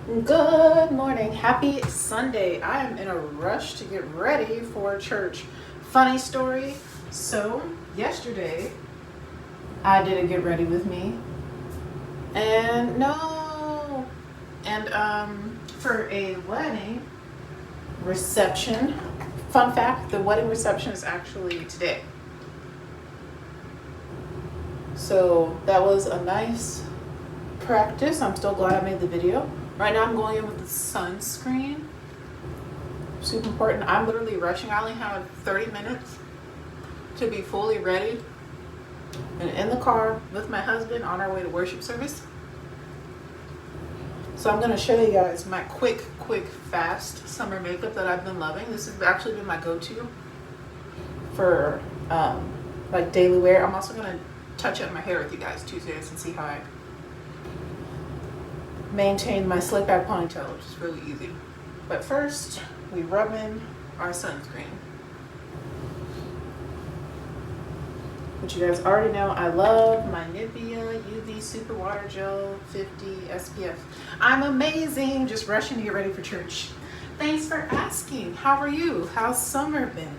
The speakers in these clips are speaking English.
Good morning. Happy Sunday. I am in a rush to get ready for church. Funny story. So, yesterday I did a get ready with me. And no. And for a wedding reception. Fun fact, the wedding reception is actually today. So, that was a nice practice. I'm still glad I made the video. Right now I'm going in with the sunscreen. Super important. I'm literally rushing. I only have 30 minutes to be fully ready and in the car with my husband on our way to worship service. So I'm going to show you guys my quick, fast summer makeup that I've been loving. This has actually been my go-to for like daily wear. I'm also going to touch up my hair with you guys Tuesdays and see how I maintain my slick back ponytail, which is really easy. But first, we rub in our sunscreen. Which you guys already know, I love my Nivea UV Super Water Gel 50 SPF. I'm amazing, just rushing to get ready for church. Thanks for asking. How are you? How's summer been?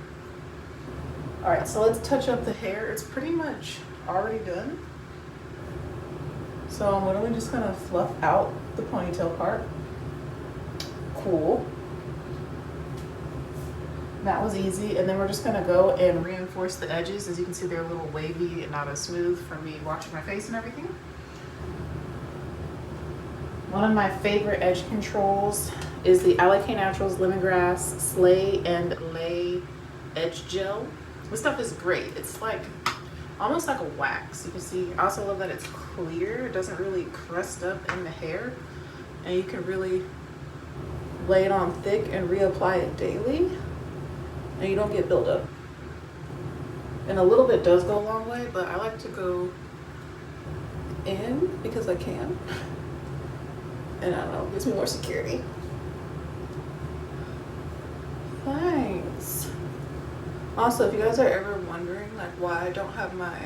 All right, so let's touch up the hair. It's pretty much already done. So I'm literally just gonna fluff out the ponytail part. Cool. That was easy. And then we're just gonna go and reinforce the edges. As you can see, they're a little wavy and not as smooth from me washing my face and everything. One of my favorite edge controls is the LK Naturals Lemongrass Slay and Lay Edge Gel. This stuff is great. It's like almost like a wax. You can see, I also love that it's clear. It doesn't really crust up in the hair. And you can really lay it on thick and reapply it daily. And you don't get buildup. And a little bit does go a long way, but I like to go in because I can. And I don't know, it gives me more security. Thanks. Also, if you guys are ever wondering like why I don't have my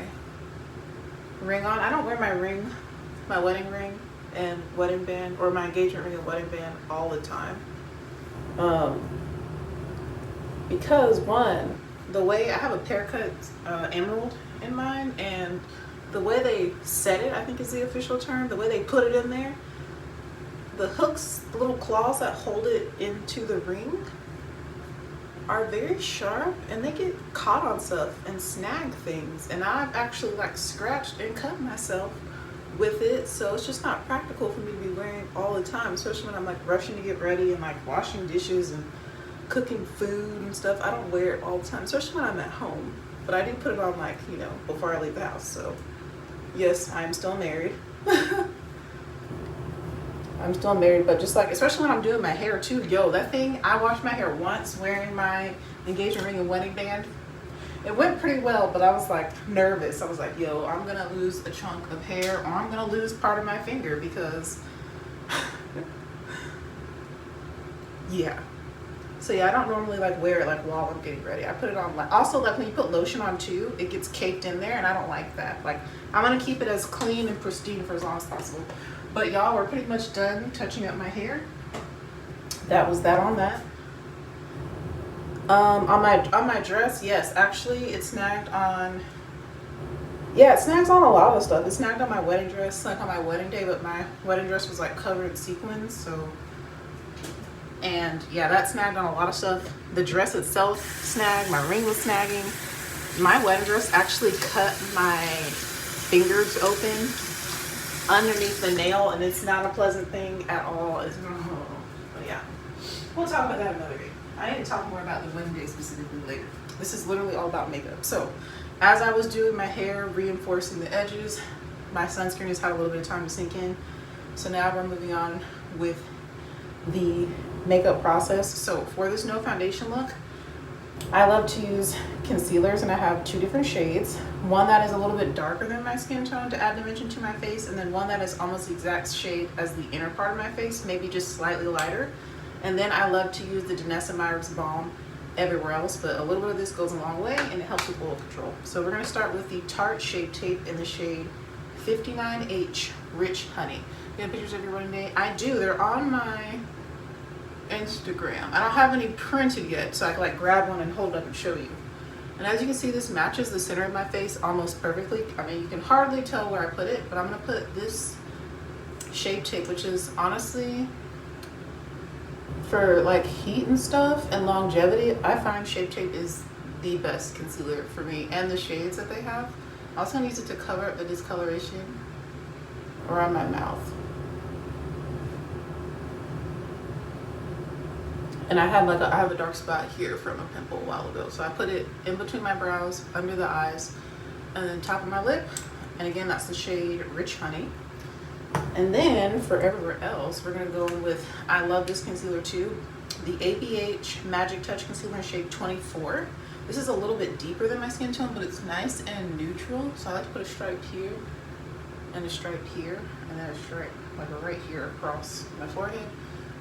ring on, I don't wear my ring, my wedding ring and wedding band, or my engagement ring and wedding band all the time. Because one, the way I have a pear cut emerald in mine, and the way they set it, I think is the official term, the way they put it in there, the hooks, the little claws that hold it into the ring are very sharp, and they get caught on stuff and snag things, and I've actually like scratched and cut myself with it. So it's just not practical for me to be wearing all the time, especially when I'm like rushing to get ready and like washing dishes and cooking food and stuff. I don't wear it all the time, especially when I'm at home, but I do put it on like, you know, before I leave the house. So yes, I'm still married. I'm still married, but just like, especially when I'm doing my hair too, yo, that thing, I washed my hair once wearing my engagement ring and wedding band. It went pretty well, but I was like nervous. I was like, yo, I'm gonna lose a chunk of hair, or I'm gonna lose part of my finger because, yeah. So yeah, I don't normally like wear it like while I'm getting ready. I put it on like, also like when you put lotion on too, it gets caked in there, and I don't like that. Like, I'm gonna keep it as clean and pristine for as long as possible. But y'all, we're pretty much done touching up my hair. That was that on that. On my dress, yes, actually it snagged on, yeah, it snags on a lot of stuff. It snagged on my wedding dress, like on my wedding day, but my wedding dress was like covered in sequins, so, and yeah, that snagged on a lot of stuff. The dress itself snagged, my ring was snagging. My wedding dress actually cut my fingers open underneath the nail, and it's not a pleasant thing at all. It's, but yeah, we'll talk about that another day. I need to talk more about the wedding day specifically later. This is literally all about makeup. So as I was doing my hair, reinforcing the edges, my sunscreen has had a little bit of time to sink in. So now we're moving on with the makeup process. So for this no foundation look, I love to use concealers, and I have two different shades. One that is a little bit darker than my skin tone to add dimension to my face, and then one that is almost the exact shade as the inner part of my face, maybe just slightly lighter. And then I love to use the Danessa Myricks Balm everywhere else, but a little bit of this goes a long way, and it helps with oil control. So we're going to start with the Tarte Shape Tape in the shade 59H Rich Honey. You have pictures of your wedding day? I do. They're on my Instagram. I don't have any printed yet, so I can like grab one and hold up and show you. And as you can see, this matches the center of my face almost perfectly. I mean, you can hardly tell where I put it, but I'm gonna put this Shape Tape, which is honestly, for like heat and stuff and longevity, I find Shape Tape is the best concealer for me, and the shades that they have. I also use it to cover up the discoloration around my mouth. And I have a dark spot here from a pimple a while ago. So I put it in between my brows, under the eyes, and then top of my lip. And again, that's the shade Rich Honey. And then for everywhere else, we're gonna go in with, I love this concealer too, the ABH Magic Touch Concealer in shade 24. This is a little bit deeper than my skin tone, but it's nice and neutral. So I like to put a stripe here, and a stripe here, and then a stripe like right here across my forehead.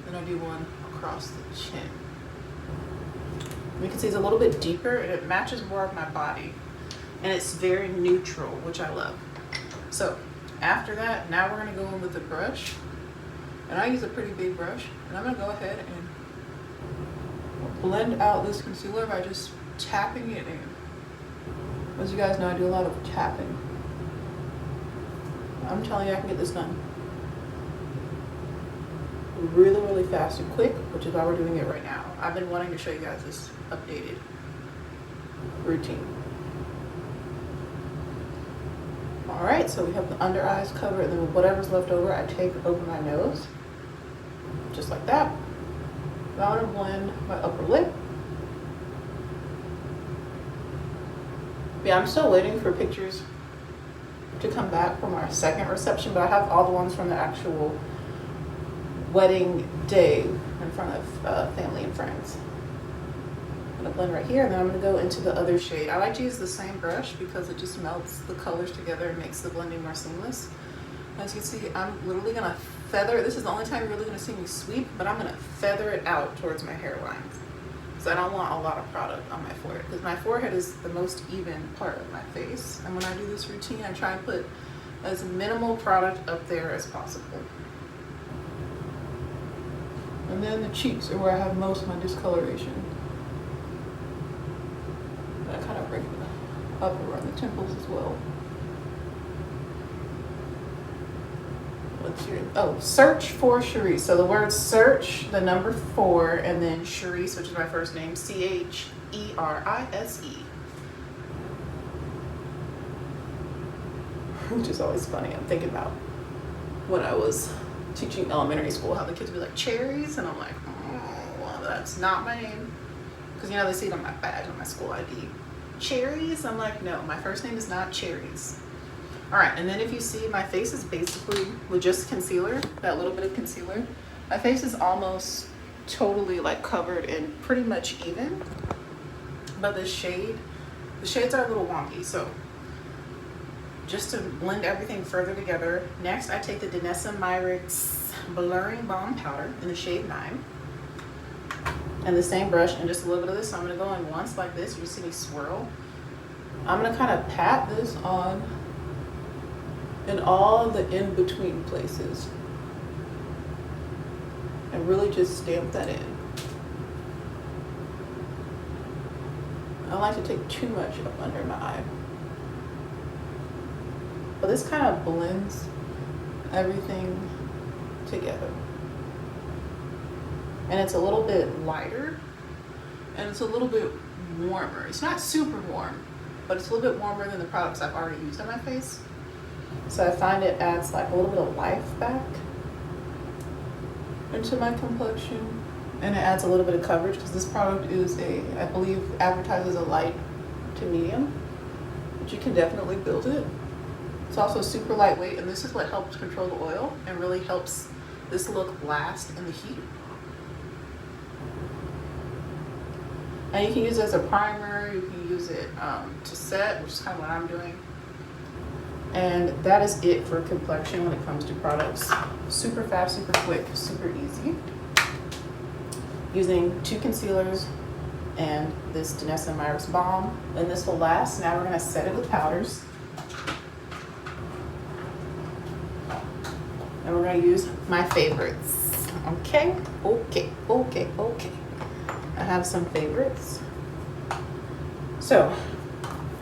Then I do one across the chin. You can see it's a little bit deeper and it matches more of my body, and it's very neutral, which I love. So after that, now we're gonna go in with the brush, and I use a pretty big brush, and I'm gonna go ahead and blend out this concealer by just tapping it in. As you guys know, I do a lot of tapping. I'm telling you, I can get this done really, really fast and quick, which is why we're doing it right now. I've been wanting to show you guys this updated routine. All right, so we have the under eyes covered, and then whatever's left over, I take over my nose, just like that. Now I'm gonna blend my upper lip. Yeah, I'm still waiting for pictures to come back from our second reception, but I have all the ones from the actual wedding day in front of family and friends. I'm gonna blend right here, and then I'm gonna go into the other shade. I like to use the same brush because it just melts the colors together and makes the blending more seamless. As you can see, I'm literally gonna feather, this is the only time you're really gonna see me sweep, but I'm gonna feather it out towards my hairline. So I don't want a lot of product on my forehead, because my forehead is the most even part of my face. And when I do this routine, I try and put as minimal product up there as possible. And then the cheeks are where I have most of my discoloration. And I kind of bring it up around the temples as well. What's your, oh, search for Cherise. So the word search, the number 4, and then Cherise, which is my first name, Cherise. Which is always funny. I'm thinking about when I was teaching elementary school, how the kids would be like, cherries, and I'm like, oh, well, that's not my name. Because, you know, they see it on my badge, on my school ID. Cherries? I'm like, no, my first name is not Cherries. All right, and then if you see, my face is basically with just concealer, that little bit of concealer. My face is almost totally like covered and pretty much even. But the shades are a little wonky, so just to blend everything further together, next I take the Danessa Myricks Blurring Balm Powder in the shade 9. And the same brush and just a little bit of this. So I'm gonna go in once like this. You see me swirl. I'm gonna kind of pat this on in all the in-between places. And really just stamp that in. I don't like to take too much up under my eye. But this kind of blends everything together. And it's a little bit lighter, and it's a little bit warmer. It's not super warm, but it's a little bit warmer than the products I've already used on my face. So I find it adds like a little bit of life back into my complexion, and it adds a little bit of coverage because this product is I believe advertises a light to medium, but you can definitely build it. It's also super lightweight, and this is what helps control the oil and really helps this look last in the heat. And you can use it as a primer, you can use it to set, which is kind of what I'm doing. And that is it for complexion when it comes to products. Super fast, super quick, super easy. Using 2 concealers and this Danessa Myricks Balm. And this will last. Now we're gonna set it with powders. And we're gonna use my favorites. Okay, okay, okay, okay. I have some favorites. So,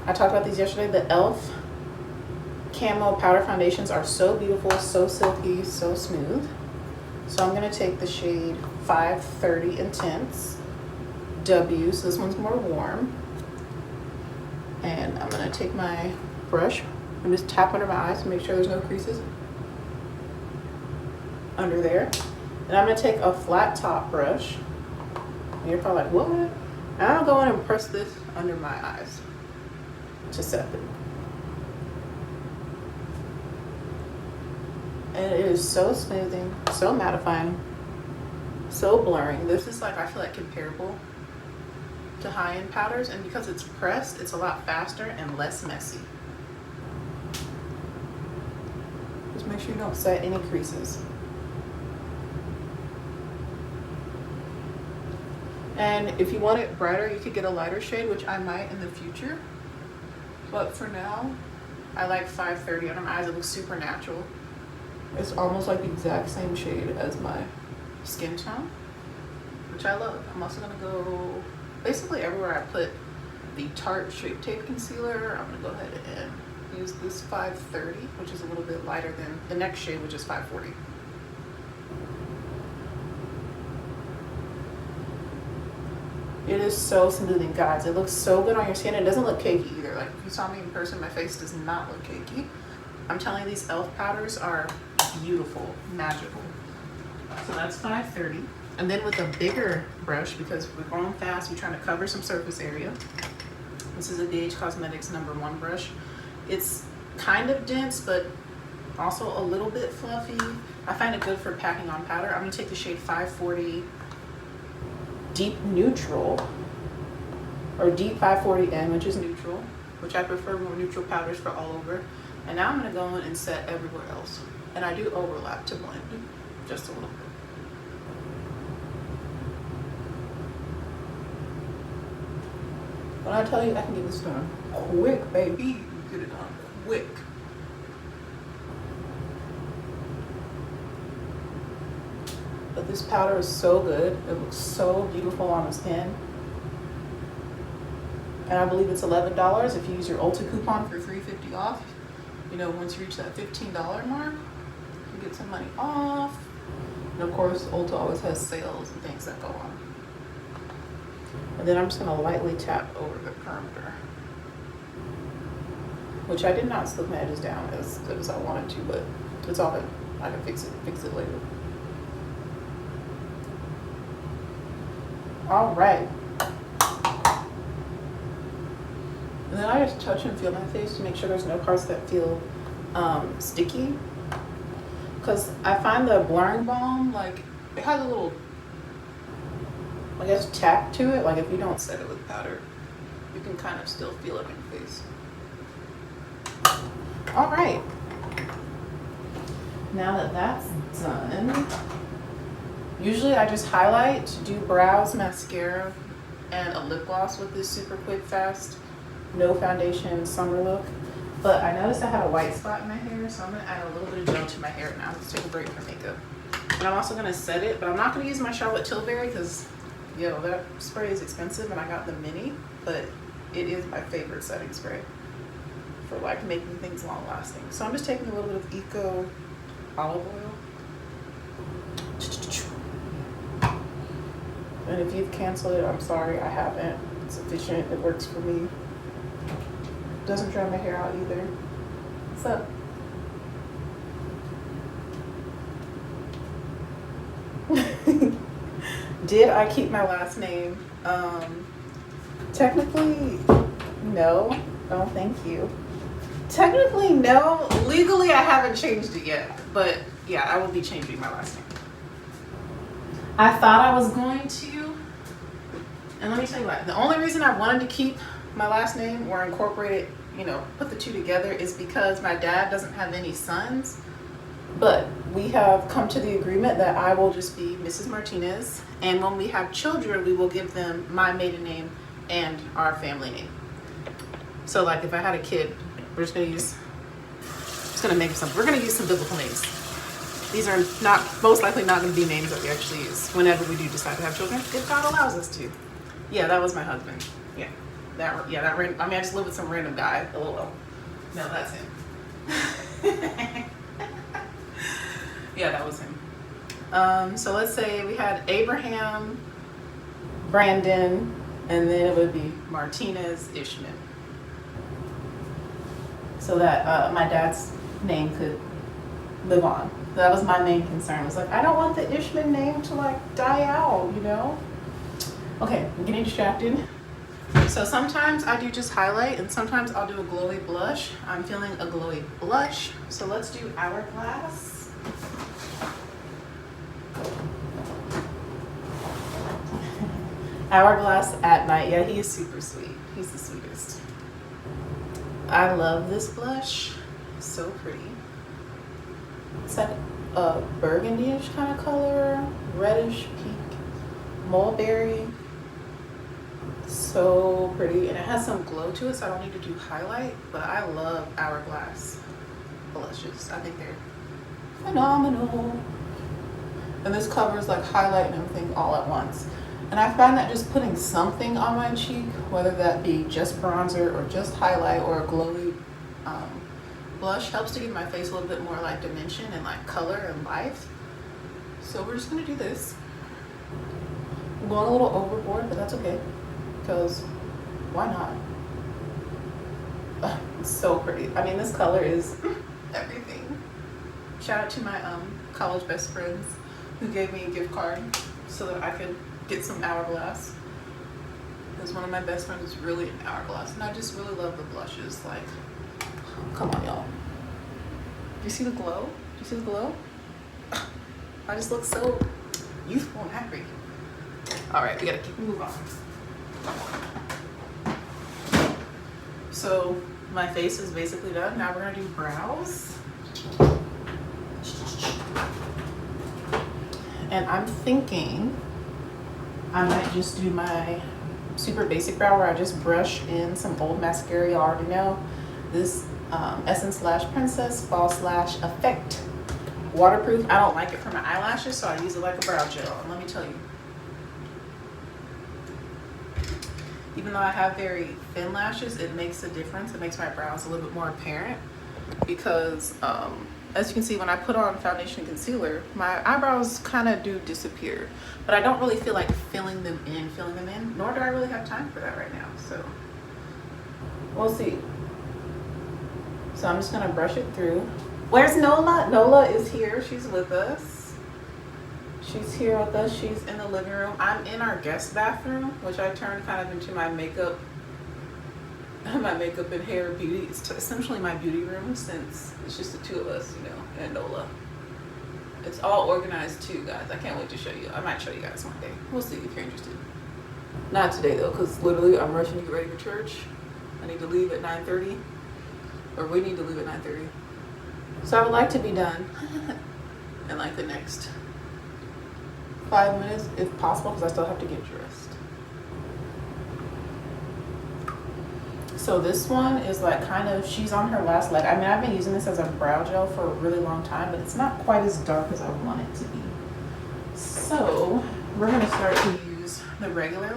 I talked about these yesterday. The e.l.f. Camo Powder Foundations are so beautiful, so silky, so smooth. So I'm gonna take the shade 530 Intense W, so this one's more warm. And I'm gonna take my brush and just tap under my eyes to make sure there's no creases under there. And I'm gonna take a flat top brush. And you're probably like, what? And I'll go in and press this under my eyes to set it. And it is so smoothing, so mattifying, so blurring. This is like, I feel like comparable to high-end powders, and because it's pressed, it's a lot faster and less messy. Just make sure you don't set any creases. And if you want it brighter, you could get a lighter shade, which I might in the future. But for now, I like 530 under my eyes. It looks super natural. It's almost like the exact same shade as my skin tone, which I love. I'm also gonna go basically everywhere I put the Tarte Shape Tape Concealer. I'm gonna go ahead and use this 530, which is a little bit lighter than the next shade, which is 540. It is so smoothing, guys. It looks so good on your skin. It doesn't look cakey either. Like if you saw me in person, my face does not look cakey. I'm telling you, these e.l.f. powders are beautiful, magical. So that's 530. And then with a bigger brush, because we're going fast, we're trying to cover some surface area. This is a DH Cosmetics #1 brush. It's kind of dense, but also a little bit fluffy. I find it good for packing on powder. I'm gonna take the shade 540 Deep Neutral, or Deep 540N, which is neutral, which I prefer more neutral powders for all over. And now I'm gonna go in and set everywhere else. And I do overlap to blend just a little bit. When I tell you I can get this done quick, baby, you get it done quick. But this powder is so good. It looks so beautiful on the skin. And I believe it's $11 if you use your Ulta coupon for $3.50 off. You know, once you reach that $15 mark, you get some money off. And of course, Ulta always has sales and things that go on. And then I'm just gonna lightly tap over the perimeter, which I did not slip my edges down as good as I wanted to, but it's all good. I can fix it later. All right. And then I just touch and feel my face to make sure there's no parts that feel sticky. Because I find the blurring balm, like, it has a little, I guess, tap to it. Like, if you don't set it with powder, you can kind of still feel it in your face. All right. Now that that's done, usually I just highlight, do brows, mascara, and a lip gloss with this super quick, fast, no foundation summer look. But I noticed I had a white spot in my hair, so I'm gonna add a little bit of gel to my hair now. Let's take a break from makeup. And I'm also gonna set it, but I'm not gonna use my Charlotte Tilbury because, yo, that spray is expensive and I got the mini, but it is my favorite setting spray for like making things long lasting. So I'm just taking a little bit of Eco olive oil. And if you've canceled it, I'm sorry, I haven't. It's efficient, it works for me. Doesn't dry my hair out either. What's up? Did I keep my last name? Technically, no. Oh, thank you. Technically, no. Legally, I haven't changed it yet. But yeah, I will be changing my last name. I thought I was going to. And let me tell you what, the only reason I wanted to keep my last name or incorporate it, you know, put the two together is because my dad doesn't have any sons. But we have come to the agreement that I will just be Mrs. Martinez. And when we have children, we will give them my maiden name and our family name. So like if I had a kid, we're just gonna use, we're gonna use some biblical names. These are not, most likely not going to be names that we actually use whenever we do decide to have children, if God allows us to. Yeah, that was my husband. Yeah, that random, I mean, I just live with some random guy. LOL. No, that's him. Yeah, that was him. So let's say we had Abraham, Brandon, and then it would be Martinez Ishman. So that my dad's name could live on. That was my main concern. It was like, I don't want the Ishman name to like die out, you know? Okay, I'm getting distracted. So sometimes I do just highlight and sometimes I'll do a glowy blush. I'm feeling a glowy blush. So let's do Hourglass. Hourglass at night. Yeah, he is super sweet. He's the sweetest. I love this blush. It's so pretty. It's like a burgundy-ish kind of color, reddish pink, mulberry. So pretty, and it has some glow to it, so I don't need to do highlight, but I love Hourglass blushes. I think they're phenomenal. And this covers like highlight and everything all at once. And I find that just putting something on my cheek, whether that be just bronzer or just highlight or a glowy blush, helps to give my face a little bit more like dimension and like color and life. So we're just gonna do this. I'm going a little overboard, but that's okay, because why not? It's so pretty. I mean, this color is everything. Shout out to my college best friends who gave me a gift card so that I could get some Hourglass. Because one of my best friends is really an Hourglass, and I just really love the blushes. Like, come on, y'all. Do you see the glow? Do you see the glow? I just look so youthful and happy. All right, we gotta keep moving on. So my face is basically done. Now we're gonna do brows. And I'm thinking I might just do my super basic brow where I just brush in some old mascara. You already know this Essence Lash Princess False Lash Effect waterproof. I don't like it for my eyelashes, so I use it like a brow gel. And let me tell you, even though I have very thin lashes, it makes a difference. It makes my brows a little bit more apparent because as you can see, when I put on foundation and concealer, my eyebrows kind of do disappear, but I don't really feel like filling them in, nor do I really have time for that right now. So we'll see. So I'm just gonna brush it through. Where's Nola? Nola is here. She's with us. She's here with us. She's in the living room. I'm in our guest bathroom, which I turned kind of into my makeup and hair beauty. It's essentially my beauty room since it's just the two of us, you know, and Nola. It's all organized too, guys. I can't wait to show you. I might show you guys one day. We'll see if you're interested. Not today though, because literally I'm rushing to get ready for church. I need to leave at 9:30, or we need to leave at 9:30. So I would like to be done in like the next 5 minutes if possible, because I still have to get dressed. So this one is like kind of, she's on her last leg. I mean, I've been using this as a brow gel for a really long time, but it's not quite as dark as I want it to be. So we're gonna start to use the regular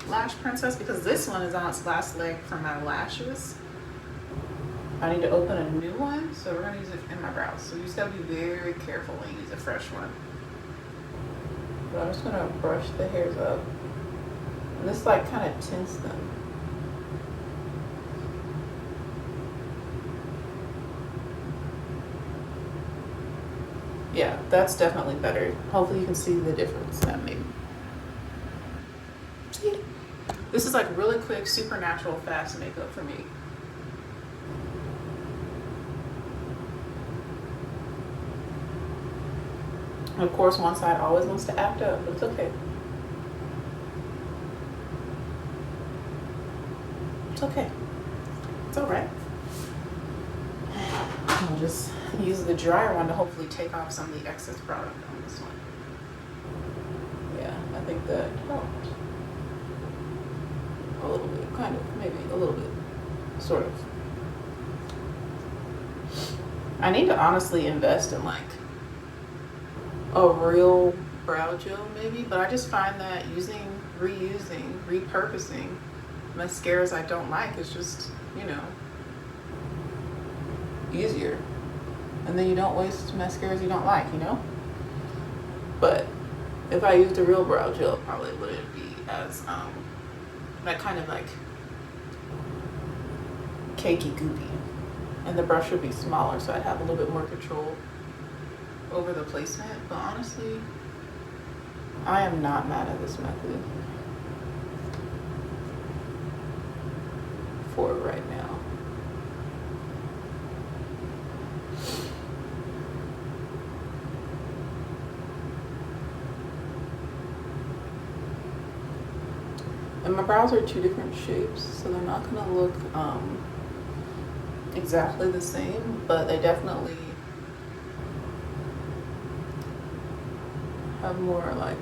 lash princess because this one is on its last leg for my lashes. I need to open a new one, so we're gonna use it in my brows. So you just gotta be very careful when you use a fresh one. But I'm just gonna brush the hairs up. And this like kind of tints them. Yeah, that's definitely better. Hopefully you can see the difference that maybe. See? This is like really quick, super natural, fast makeup for me. Of course, one side always wants to act up, but it's okay. It's okay. It's all right. I'll just use the dryer one to hopefully take off some of the excess product on this one. Yeah, I think that helped. A little bit, kind of, maybe a little bit, sort of. I need to honestly invest in like a real brow gel maybe, but I just find that reusing, repurposing mascaras I don't like is just, you know, easier. And then you don't waste mascaras you don't like, you know? But if I used a real brow gel, it probably wouldn't be as, that kind of like cakey goopy. And the brush would be smaller, so I'd have a little bit more control over the placement. But honestly, I am not mad at this method for right now. And my brows are two different shapes, so they're not gonna look exactly the same, but they definitely have more like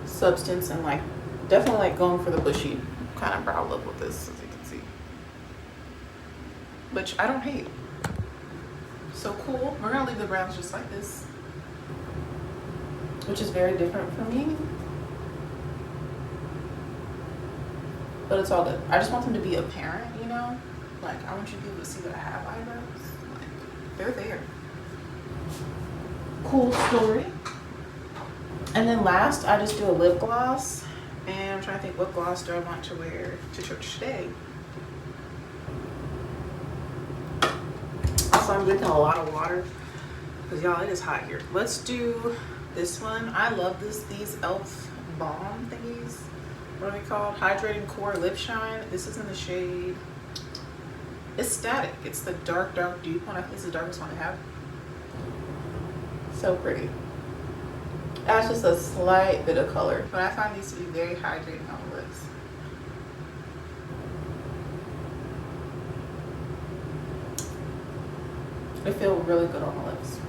substance and like definitely like going for the bushy kind of brow look with this, as you can see, which I don't hate. So cool. We're gonna leave the brows just like this, which is very different for me, but it's all good. I just want them to be apparent, you know? Like, I want you to be able to see that I have eyebrows. Like, they're there. Cool story. And then last, I just do a lip gloss. And I'm trying to think, what gloss do I want to wear to church today? Also, I'm drinking a lot of water because y'all, it is hot here. Let's do this one. I love these e.l.f. balm thingies. What are they called? Hydrating Core Lip Shine. This is in the shade, it's Static. It's the dark dupe one. I think it's the darkest one I have. So pretty. That's just a slight bit of color, but I find these to be very hydrating on the lips. They feel really good on the lips.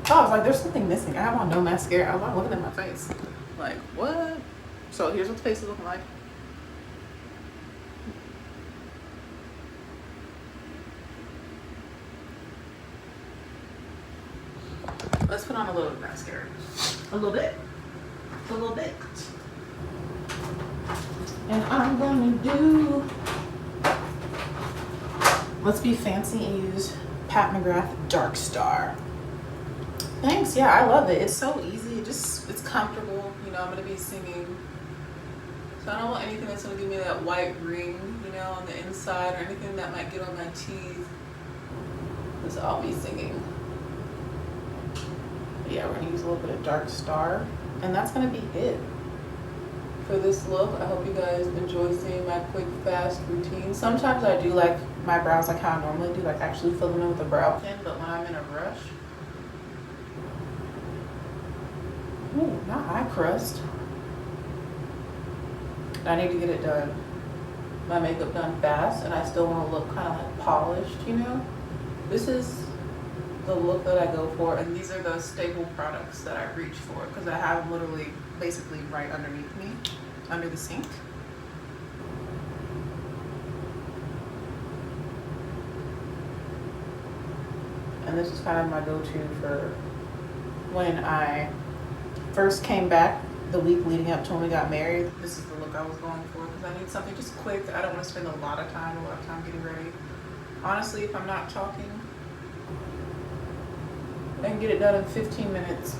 Oh, I was like, there's something missing. I have on no mascara. I'm not looking at my face. Like, what? So here's what the face is looking like. Let's put on a little mascara. A little bit. A little bit. And I'm gonna do, let's be fancy and use Pat McGrath Dark Star. Thanks, yeah, I love it. It's so easy, it's comfortable. You know, I'm gonna be singing. So I don't want anything that's gonna give me that white ring, you know, on the inside, or anything that might get on my teeth. Because I'll be singing. But yeah, we're gonna use a little bit of Dark Star. And that's gonna be it for this look. I hope you guys enjoy seeing my quick, fast routine. Sometimes I do like my brows like how I normally do, like actually filling them with a brow pen, but when I'm in a rush, ooh, not eye crust. I need to get it done, my makeup done fast, and I still want to look kind of like polished, you know? This is the look that I go for, and these are the staple products that I reach for because I have them literally basically right underneath me, under the sink. And this is kind of my go-to for when I first came back the week leading up to when we got married. This is the look I was going for because I need something just quick. I don't want to spend a lot of time getting ready. Honestly, if I'm not talking, I can get it done in 15 minutes.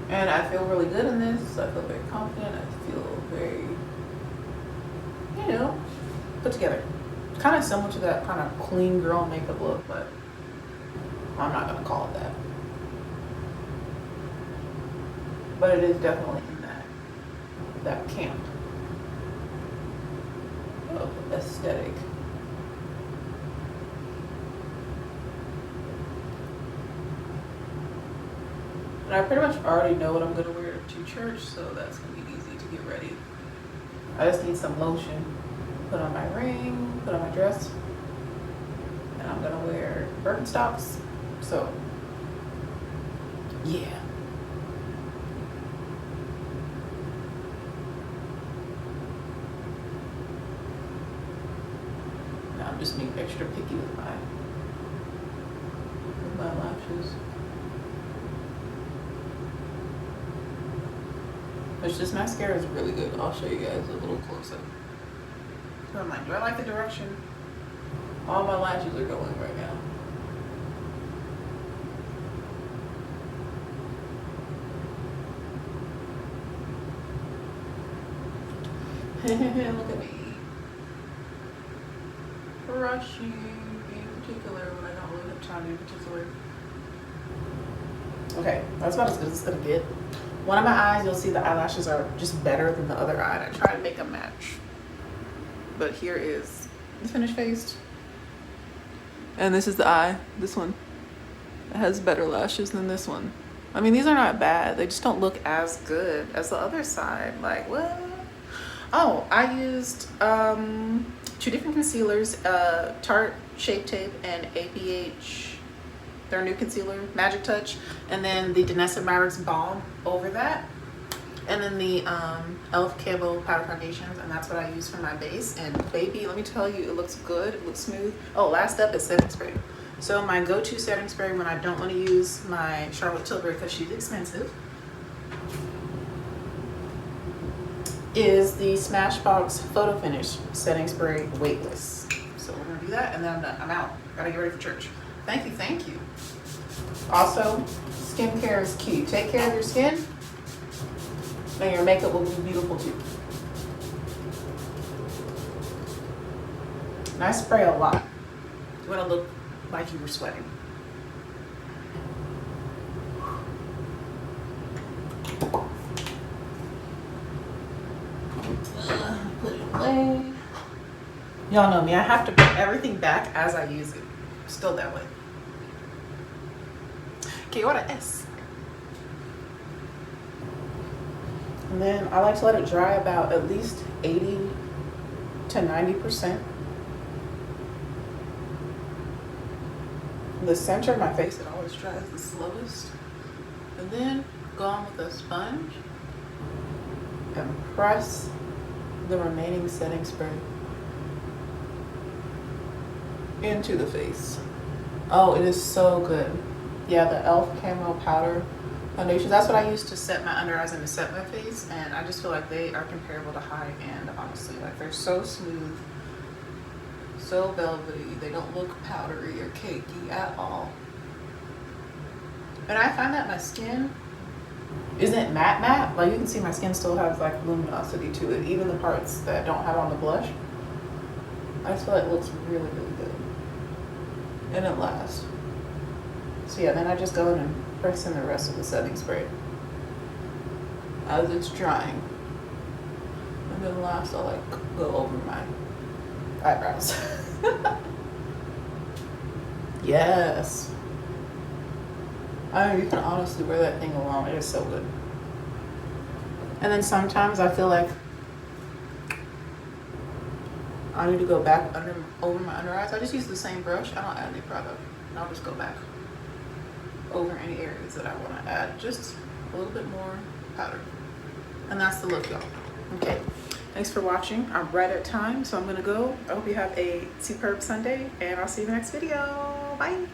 And I feel really good in this. I feel very confident. I feel very, you know, put together. Kind of similar to that kind of clean girl makeup look, but I'm not gonna call it that. But it is definitely in that camp of aesthetic. And I pretty much already know what I'm gonna wear to church, so that's gonna be easy to get ready. I just need some lotion. Put on my ring, put on my dress, and I'm gonna wear Birkenstocks. So, yeah. just being extra picky with my lashes. Which this mascara is really good. I'll show you guys a little close up. So I'm like, do I like the direction all my lashes are going right now? Look at me. Brushing in particular when I don't really have time in particular. Okay, that's about as good as it's gonna get. One of my eyes, you'll see the eyelashes are just better than the other eye. And I try to make a match. But here is the finished face. And this is the eye. This one. It has better lashes than this one. I mean, these are not bad. They just don't look as good as the other side. Like, what? Oh, I used 2 different concealers, Tarte Shape Tape and ABH, their new concealer, Magic Touch, and then the Danessa Myricks Balm over that, and then the e.l.f. Camo Powder Foundations, and that's what I use for my base. And baby, let me tell you, it looks good, it looks smooth. Oh, last up is setting spray. So my go-to setting spray when I don't want to use my Charlotte Tilbury because she's expensive is the Smashbox Photo Finish Setting Spray Weightless. So we're gonna do that and then I'm done. I'm out. Gotta get ready for church. Thank you, thank you. Also, skincare is key. Take care of your skin and your makeup will be beautiful too. And I spray a lot. You wanna look like you were sweating. Put it away. Y'all know me, I have to put everything back as I use it. Still that way. Okay, what a S. And then I like to let it dry about at least 80 to 90%. The center of my face, it always dries the slowest. And then go on with a sponge and press the remaining setting spray into the face. Oh, it is so good. Yeah, the e.l.f. Camo Powder Foundations. That's what I use to set my under eyes and to set my face. And I just feel like they are comparable to high end, honestly. Like they're so smooth, so velvety. They don't look powdery or cakey at all. And I find that my skin isn't matte. Like you can see my skin still has like luminosity to it. Even the parts that don't have on the blush. I just feel like it looks really, really good. And it lasts. So yeah, then I just go in and press in the rest of the setting spray as it's drying. And then last I'll like go over my eyebrows. Yes. I mean, you can honestly wear that thing alone. It is so good. And then sometimes I feel like I need to go back over my under eyes. I just use the same brush. I don't add any product. And I'll just go back over any areas that I want to add just a little bit more powder. And that's the look, y'all. Okay. Thanks for watching. I'm right at time, so I'm gonna go. I hope you have a superb Sunday, and I'll see you in the next video. Bye.